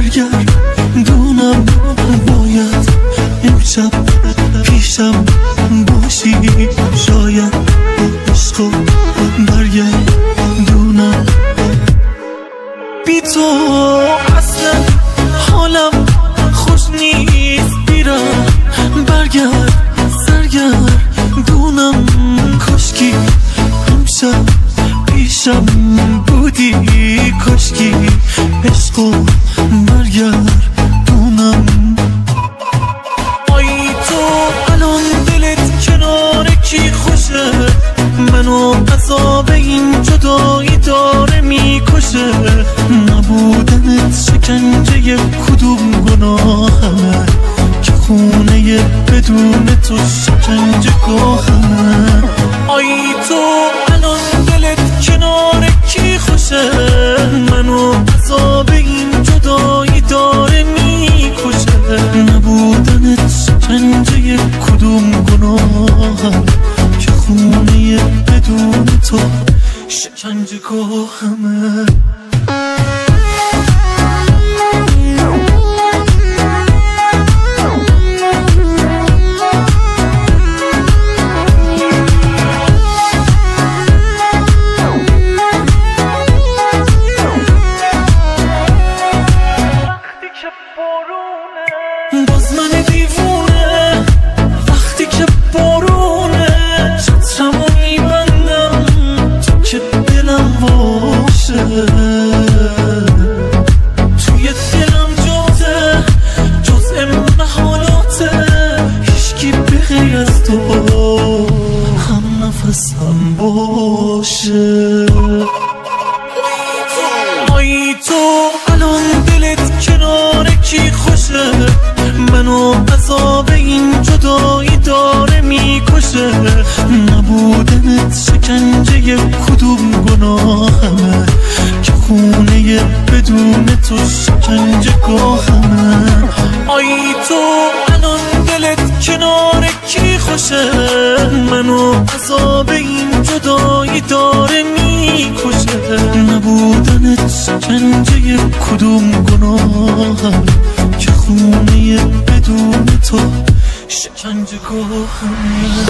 برگردونم باید امشب پیشم باشی، شاید با عشق برگردونم. بی تو اصلا حالم خوش نیست، بیرم برگرد سرگردونم. کاشکی امشب پیشم بودی، کاشکی عشقو برگردونم. آی تو الان دلت کنار کی خوشه، منو عذاب این جدایی داره میکشه. نبودنت شکنجه کدوم گناهمه، که خونه بدون تو شکنجه گاهمه. آی تو الان دلت کنار کی خوشه، منو عذاب این جدایی داره میکشه. نبودنت شکنجه کدوم گناهمه، که خونه بدون تو شکنجه گاهمه. باز من دیوونه وقتی که بارونه، چترمو میبندم تو که دلم باشه. توی دلم جاته جزء محالاته، هیچکی به غیر از تو هم نفسم باشه. آی تو الان دلت کنار کی خوشه، منو عذاب این جدایی داره میکشه. نبودنت شکنجه کدوم گناهمه، که خونه بدون تو شکنجه گاهمه. آی تو الان دلت کنار کی خوشه، منو عذاب این جدایی داره میکشه. نبودنت شکنجه کدوم گناهمه، که خونه بدون تو شکنجه گاهمه.